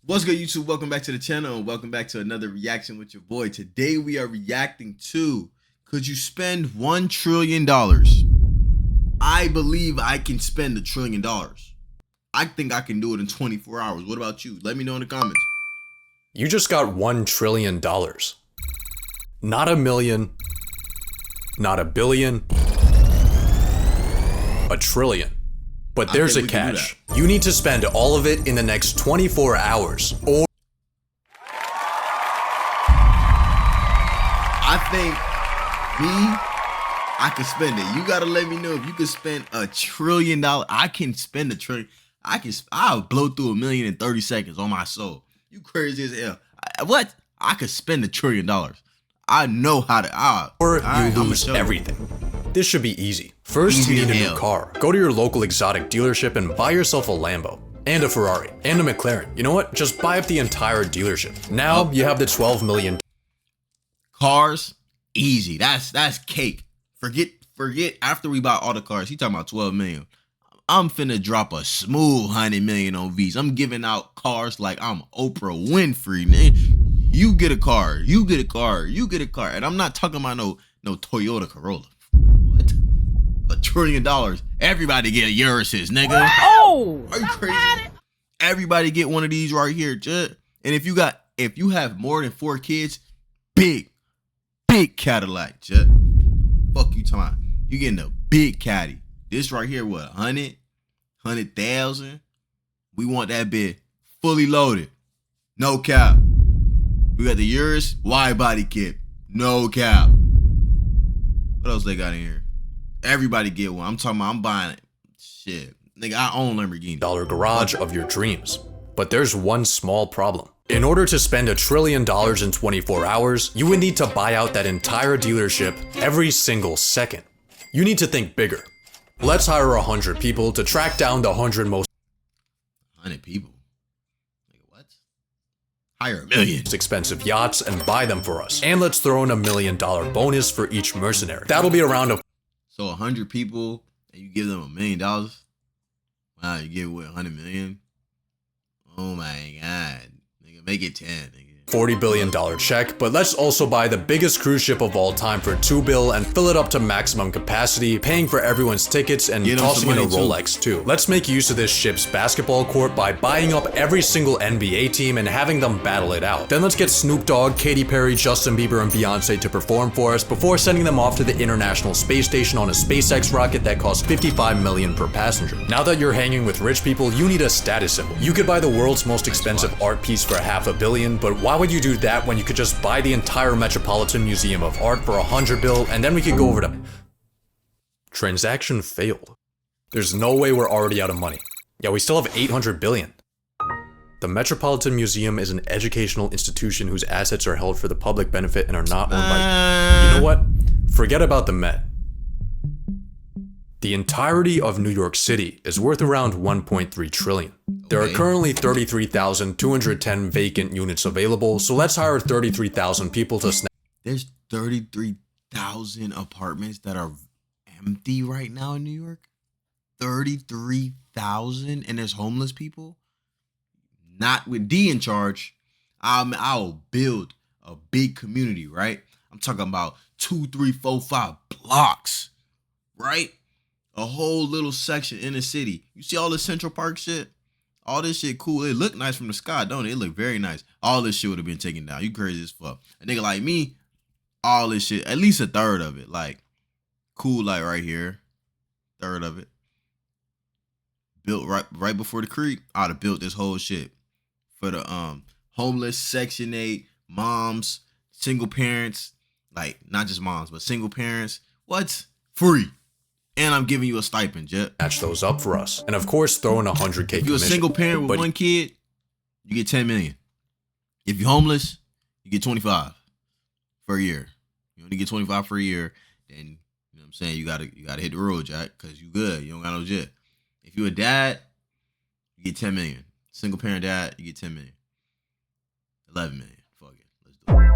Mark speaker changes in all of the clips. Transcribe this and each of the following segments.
Speaker 1: What's good, YouTube? Welcome back to the channel and welcome back to another reaction with your boy. Today we are reacting to, could you spend $1 trillion? I believe I can spend $1 trillion. I think I can do it in 24 hours. What about you? Let me know in the comments.
Speaker 2: You just got $1 trillion. Not a million, not a billion, a trillion. But there's a catch. You need to spend all of it in the next 24 hours, or
Speaker 1: I think I could spend it. You gotta let me know if you could spend $1 trillion. I can spend $1 trillion. I'll blow through 1 million in 30 seconds on my soul. You crazy as hell. What? I could spend $1 trillion. I know how to.
Speaker 2: or you lose everything. This should be easy. First, you need a new car. Go to your local exotic dealership and buy yourself a Lambo, and a Ferrari, and a McLaren. You know what? Just buy up the entire dealership. Now you have the 12 million.
Speaker 1: Cars, easy. That's cake. Forget after we buy all the cars. He talking about 12 million. I'm finna drop a smooth 100 million on V's. I'm giving out cars like I'm Oprah Winfrey, man. You get a car, you get a car, you get a car. And I'm not talking about no Toyota Corolla. What? $1 trillion. Everybody get a Urus, nigga.
Speaker 3: Oh,
Speaker 1: are you crazy? Everybody get one of these right here, Jud. And if you have more than 4 kids, big Cadillac, Jud. Fuck you talking about. You getting a big caddy. This right here, what, 100,000? We want that bit fully loaded. No cap. We got the Urus wide body kit. No cap. What else they got in here? Everybody get one. I'm talking about I'm buying it. Shit. Nigga, I own Lamborghini.
Speaker 2: Dollar garage of your dreams. But there's one small problem. In order to spend $1 trillion in 24 hours, you would need to buy out that entire dealership every single second. You need to think bigger. Let's hire 100 people to track down the 100 most
Speaker 1: 100 people? Nigga, what? Hire 1 million.
Speaker 2: Expensive yachts and buy them for us. And let's throw in $1 million bonus for each mercenary. That'll be around
Speaker 1: So 100 people and you give them $1 million? Wow, you give away 100 million? Oh my god. Nigga, make it 10, nigga.
Speaker 2: $40 billion check, but let's also buy the biggest cruise ship of all time for $2 billion and fill it up to maximum capacity, paying for everyone's tickets and tossing in a Rolex too. Let's make use of this ship's basketball court by buying up every single NBA team and having them battle it out. Then let's get Snoop Dogg, Katy Perry, Justin Bieber, and Beyonce to perform for us before sending them off to the International Space Station on a SpaceX rocket that costs $55 million per passenger. Now that you're hanging with rich people, you need a status symbol. You could buy the world's most expensive art piece for $500 million, but why would you do that when you could just buy the entire Metropolitan Museum of Art for $100 billion and then we could go over to... Transaction failed. There's no way we're already out of money. Yeah, we still have $800 billion. The Metropolitan Museum is an educational institution whose assets are held for the public benefit and are not owned by... You know what? Forget about the Met. The entirety of New York City is worth around $1.3 trillion. There are currently 33,210 vacant units available, so let's hire 33,000 people to snap.
Speaker 1: There's 33,000 apartments that are empty right now in New York? 33,000? And there's homeless people? Not with D in charge. I'll build a big community, right? I'm talking about 2, 3, 4, 5 blocks, right? A whole little section in the city. You see all this Central Park shit? All this shit cool. It look nice from the sky, don't it? It look very nice. All this shit would have been taken down. You crazy as fuck. A nigga like me, all this shit, at least a third of it. Like, cool, like right here. Third of it. Built right before the creek. I'd have built this whole shit. For the homeless, Section 8, moms, single parents. Like, not just moms, but single parents. What? Free. And I'm giving you a stipend, Jet.
Speaker 2: Match those up for us. And of course, throw in a 100K commission.
Speaker 1: If you're a single parent with 1 kid, you get 10 million. If you're homeless, you get 25 for a year. You only get 25 for a year, then, you know what I'm saying, you gotta hit the road, Jack, because you good. You don't got no jet. If you're a dad, you get 10 million. Single parent dad, you get 10 million. 11 million. Fuck it. Let's do it.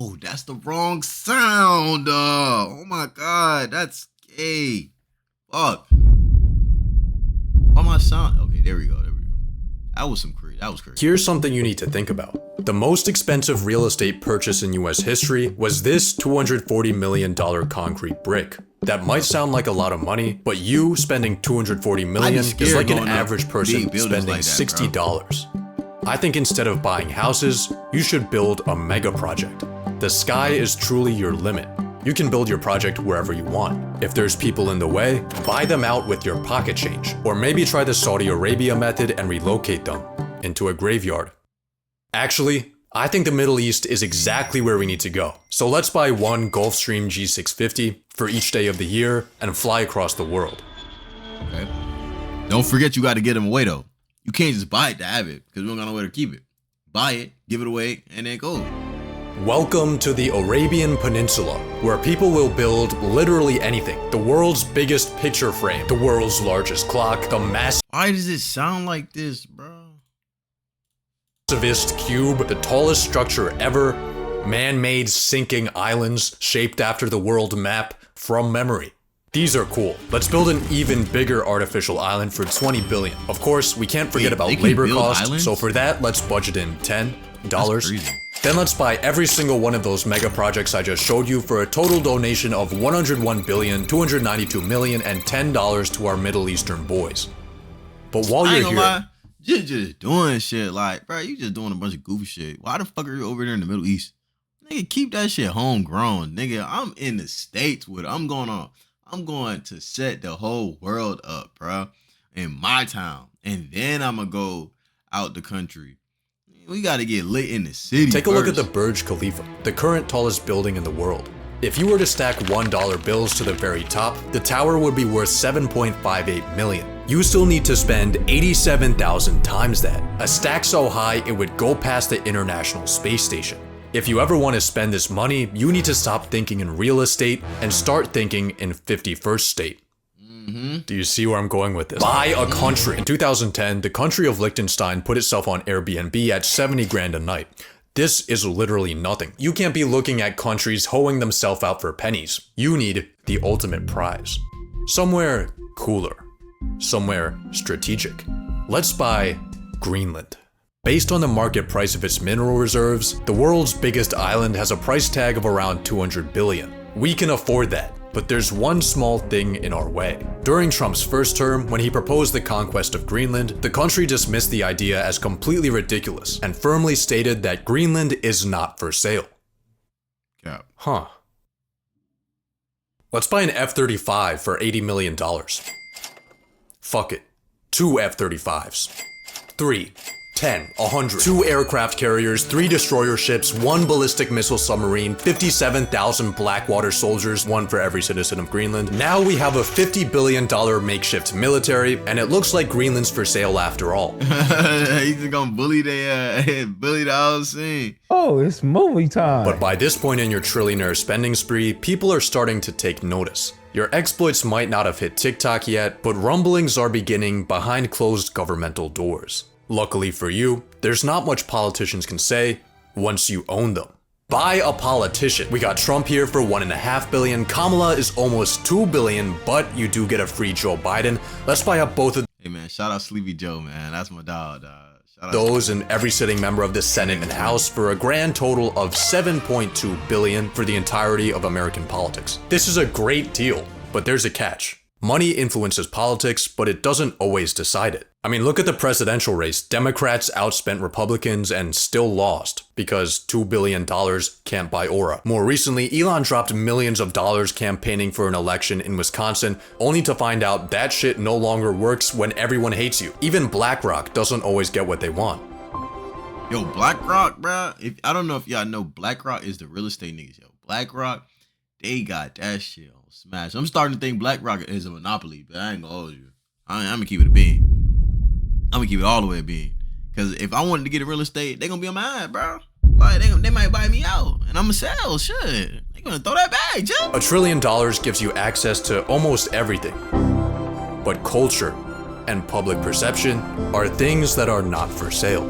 Speaker 1: Oh, that's the wrong sound. Oh my god, that's gay. Fuck. Oh my sound. Okay, there we go. That was some crazy. That was crazy.
Speaker 2: Here's something you need to think about. The most expensive real estate purchase in US history was this $240 million concrete brick. That might sound like a lot of money, but you spending $240 million is like an average person spending like $60. I think instead of buying houses, you should build a mega project. The sky is truly your limit. You can build your project wherever you want. If there's people in the way, buy them out with your pocket change. Or maybe try the Saudi Arabia method and relocate them into a graveyard. Actually, I think the Middle East is exactly where we need to go. So let's buy one Gulfstream G650 for each day of the year and fly across the world.
Speaker 1: Okay. Don't forget you got to get them away though. You can't just buy it to have it because we don't got nowhere to keep it. Buy it, give it away, and then go.
Speaker 2: Welcome to the Arabian Peninsula, where people will build literally anything. The world's biggest picture frame, the world's largest clock, the
Speaker 1: Why does it sound like this, bro?
Speaker 2: Massivest cube, the tallest structure ever, man-made sinking islands shaped after the world map from memory. These are cool. Let's build an even bigger artificial island for 20 billion. Of course, we can't forget about labor costs, so for that, let's budget in $10. Then let's buy every single one of those mega projects I just showed you for a total donation of $101,292,010 to our Middle Eastern boys. But while you're here,
Speaker 1: you're just doing shit like, bro, you just doing a bunch of goofy shit. Why the fuck are you over there in the Middle East? Nigga, keep that shit homegrown. Nigga, I'm in the States with it. I'm going to set the whole world up, bro, in my town. And then I'm going to go out the country. We got to get lit in the city.
Speaker 2: Take a look at the Burj Khalifa, the current tallest building in the world. If you were to stack $1 bills to the very top, the tower would be worth $7.58 million. You still need to spend 87,000 times that. A stack so high it would go past the International Space Station. If you ever want to spend this money, you need to stop thinking in real estate and start thinking in 51st state. Do you see where I'm going with this? Buy a country. In 2010, the country of Liechtenstein put itself on Airbnb at 70 grand a night. This is literally nothing. You can't be looking at countries hoeing themselves out for pennies. You need the ultimate prize. Somewhere cooler. Somewhere strategic. Let's buy Greenland. Based on the market price of its mineral reserves, the world's biggest island has a price tag of around 200 billion. We can afford that. But there's one small thing in our way. During Trump's first term, when he proposed the conquest of Greenland, the country dismissed the idea as completely ridiculous and firmly stated that Greenland is not for sale.
Speaker 1: Yeah.
Speaker 2: Huh. Let's buy an F-35 for $80 million. Fuck it. 2 F-35s. 3, 10, 100. 2 aircraft carriers, 3 destroyer ships, 1 ballistic missile submarine, 57,000 Blackwater soldiers, 1 for every citizen of Greenland. Now we have a $50 billion makeshift military, and it looks like Greenland's for sale after all.
Speaker 1: He's just gonna bully the whole scene.
Speaker 3: Oh, it's movie time.
Speaker 2: But by this point in your trillionaire spending spree, people are starting to take notice. Your exploits might not have hit TikTok yet, but rumblings are beginning behind closed governmental doors. Luckily for you, there's not much politicians can say once you own them. Buy a politician. We got Trump here for $1.5 billion. Kamala is almost $2 billion, but you do get a free Joe Biden. Let's buy up both of
Speaker 1: Hey man, shout out Sleepy Joe, man. That's my dog.
Speaker 2: those and every sitting member of the Senate and House for a grand total of $7.2 billion for the entirety of American politics. This is a great deal, but there's a catch. Money influences politics, but it doesn't always decide it. I mean, look at the presidential race. Democrats outspent Republicans and still lost because $2 billion can't buy aura. More recently, Elon dropped millions of dollars campaigning for an election in Wisconsin, only to find out that shit no longer works when everyone hates you. Even BlackRock doesn't always get what they want.
Speaker 1: Yo, BlackRock, bro. I don't know if y'all know, BlackRock is the real estate niggas. Yo, BlackRock, they got that shit on smash. I'm starting to think BlackRock is a monopoly, but I ain't gonna hold you. I'm gonna keep it a bean. I'm gonna keep it all the way a bean. Cause if I wanted to get a real estate, they gonna be on my ass, bro. Like they might buy me out, and I'm gonna sell. Shit, they gonna throw that bag, Joe.
Speaker 2: $1 trillion gives you access to almost everything, but culture and public perception are things that are not for sale.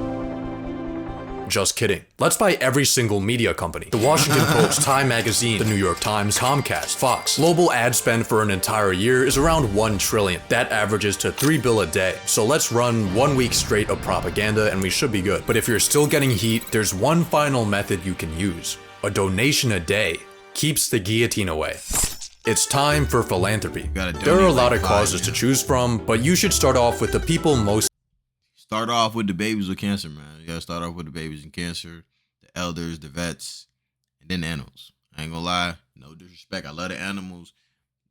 Speaker 2: just kidding. Let's buy every single media company. The Washington Post, Time Magazine, the New York Times, Comcast, Fox. Global ad spend for an entire year is around $1 trillion. That averages to $3 billion a day. So let's run 1 week straight of propaganda and we should be good. But if you're still getting heat, there's one final method you can use. A donation a day keeps the guillotine away. It's time for philanthropy. There are a lot of causes to choose from, but you should start off with the people most.
Speaker 1: Start off with the babies with cancer, man. You gotta start off with the babies in cancer, the elders, the vets, and then the animals. I ain't gonna lie, no disrespect. I love the animals,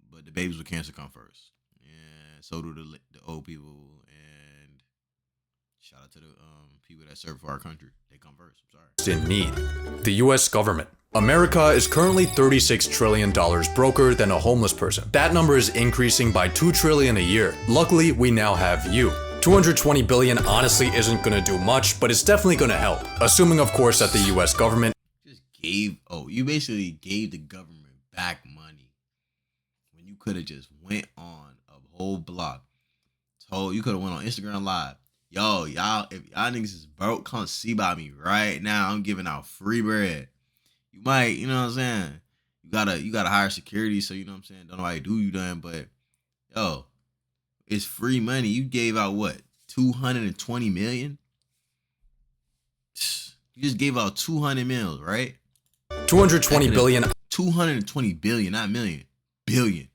Speaker 1: but the babies with cancer come first. And so do the old people. And shout out to the people that serve for our country. They come first. I'm sorry.
Speaker 2: In need. The US government. America is currently $36 trillion broker than a homeless person. That number is increasing by $2 trillion a year. Luckily, we now have you. $220 billion honestly isn't gonna do much, but it's definitely gonna help. Assuming, of course, that the US government
Speaker 1: you basically gave the government back money when you could have just went on a whole block. You could have went on Instagram Live. Yo, y'all, if y'all niggas is broke, come see about me right now. I'm giving out free bread. You might, you know what I'm saying? You gotta hire security, so you know what I'm saying? Don't know how you do you done, but yo, it's free money. You gave out what? 220 million? You just gave out 200 mils, right?
Speaker 2: 220 billion.
Speaker 1: 220 billion, not million. Billion.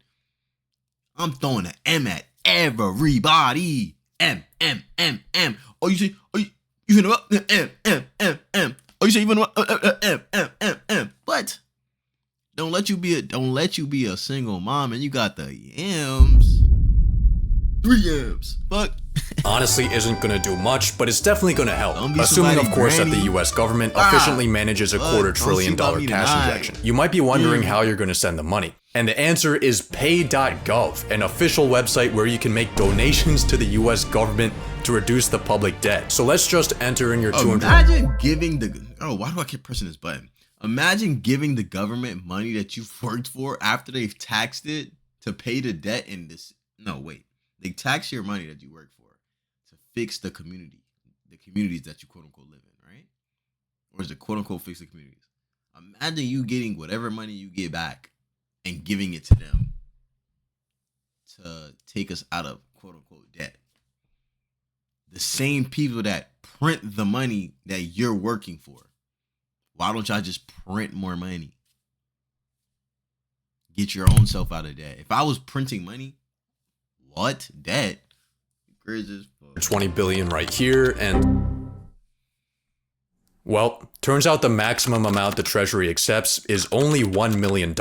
Speaker 1: I'm throwing an M at everybody. M. Oh, you see? Oh, you hit him up? M. Oh, you say you want M. But don't let you be a single mom and you got the M's. 3 M's. Fuck.
Speaker 2: Honestly isn't gonna do much, but it's definitely gonna help. Assuming, of course, that the US government efficiently manages a $250 billion cash injection. You might be wondering how you're gonna send the money. And the answer is pay.gov, an official website where you can make donations to the US government to reduce the public debt. So let's just enter in your 200.
Speaker 1: Imagine giving why do I keep pressing this button? Imagine giving the government money that you've worked for after they've taxed it to pay the debt in this. No, wait. They tax your money that you work for to fix the communities that you quote unquote live in, right? Or is it quote unquote fix the communities? Imagine you getting whatever money you get back and giving it to them to take us out of quote unquote debt. The same people that print the money that you're working for. Why don't y'all just print more money? Get your own self out of debt. If I was printing money, what? Debt? Crazy.
Speaker 2: 20 billion right here, and well, turns out the maximum amount the Treasury accepts is only $1 million.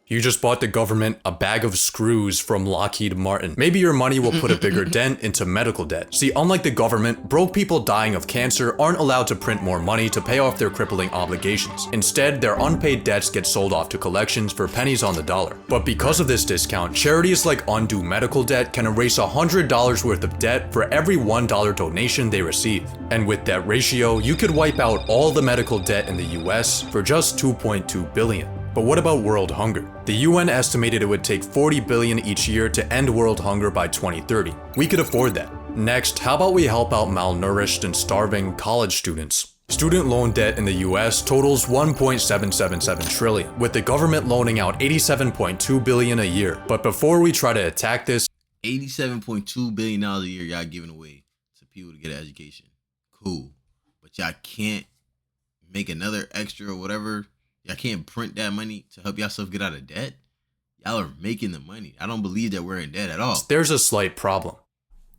Speaker 2: You just bought the government a bag of screws from Lockheed Martin. Maybe your money will put a bigger dent into medical debt. See, unlike the government, broke people dying of cancer aren't allowed to print more money to pay off their crippling obligations. Instead, their unpaid debts get sold off to collections for pennies on the dollar. But because of this discount, charities like Undo Medical Debt can erase $100 worth of debt for every $1 donation they receive. And with that ratio, you could wipe out all the medical debt in the US for just $2.2 billion. But what about world hunger? The UN estimated it would take 40 billion each year to end world hunger by 2030. We could afford that. Next, how about we help out malnourished and starving college students? Student loan debt in the US totals 1.777 trillion, with the government loaning out 87.2 billion a year. But before we try to attack this,
Speaker 1: $87.2 billion a year y'all giving away to people to get an education. Cool. But y'all can't make another extra or whatever. Y'all can't print that money to help yourself get out of debt. Y'all are making the money. I don't believe that we're in debt at all.
Speaker 2: There's a slight problem.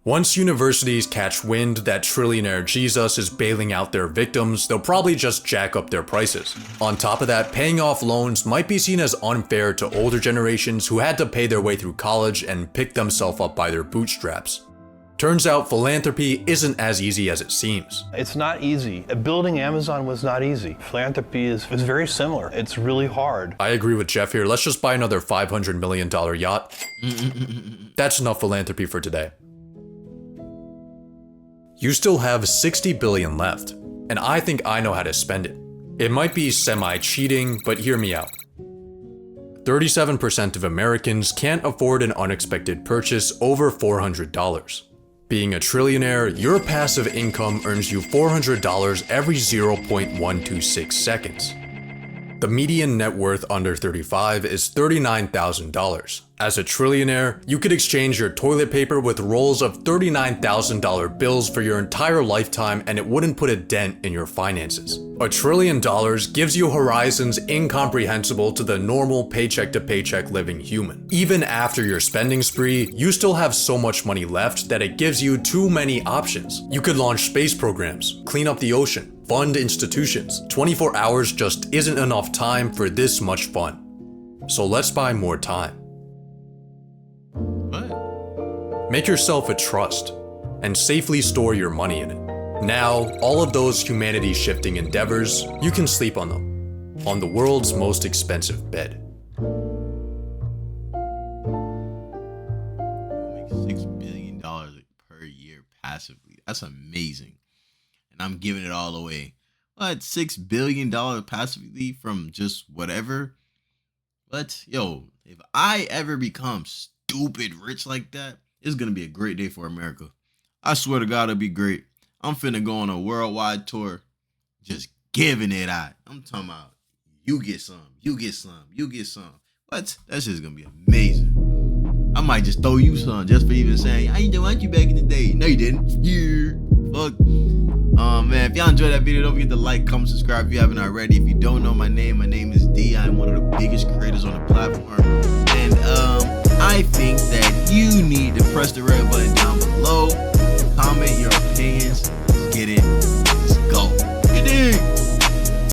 Speaker 2: Once universities catch wind that trillionaire Jesus is bailing out their victims, they'll probably just jack up their prices. On top of that, paying off loans might be seen as unfair to older generations who had to pay their way through college and pick themselves up by their bootstraps. Turns out philanthropy isn't as easy as it seems.
Speaker 4: It's not easy. Building Amazon was not easy. Philanthropy is very similar. It's really hard.
Speaker 2: I agree with Jeff here. Let's just buy another $500 million yacht. That's enough philanthropy for today. You still have 60 billion left, and I think I know how to spend it. It might be semi-cheating, but hear me out. 37% of Americans can't afford an unexpected purchase over $400. Being a trillionaire, your passive income earns you $400 every 0.126 seconds. The median net worth under 35 is $39,000. As a trillionaire, you could exchange your toilet paper with rolls of $39,000 bills for your entire lifetime and it wouldn't put a dent in your finances. $1 trillion gives you horizons incomprehensible to the normal paycheck-to-paycheck living human. Even after your spending spree, you still have so much money left that it gives you too many options. You could launch space programs, clean up the ocean, fund institutions. 24 hours just isn't enough time for this much fun. So let's buy more time.
Speaker 1: What?
Speaker 2: Make yourself a trust and safely store your money in it. Now, all of those humanity-shifting endeavors, you can sleep on them, on the world's most expensive bed.
Speaker 1: Make $6 billion per year passively. That's amazing. And I'm giving it all away. What? $6 billion passively from just whatever? What? Yo, if I ever become stupid rich like that, it's gonna be a great day for America. I swear to God, it'll be great. I'm finna go on a worldwide tour, just giving it out. I'm talking about you get some, you get some, you get some. What? That's just gonna be amazing. I might just throw you some just for even saying, I didn't want you back in the day. No, you didn't. Yeah. Fuck. Man, if y'all enjoyed that video, don't forget to like, comment, subscribe if you haven't already. If you don't know my name is D. I'm one of the biggest creators on the platform. And I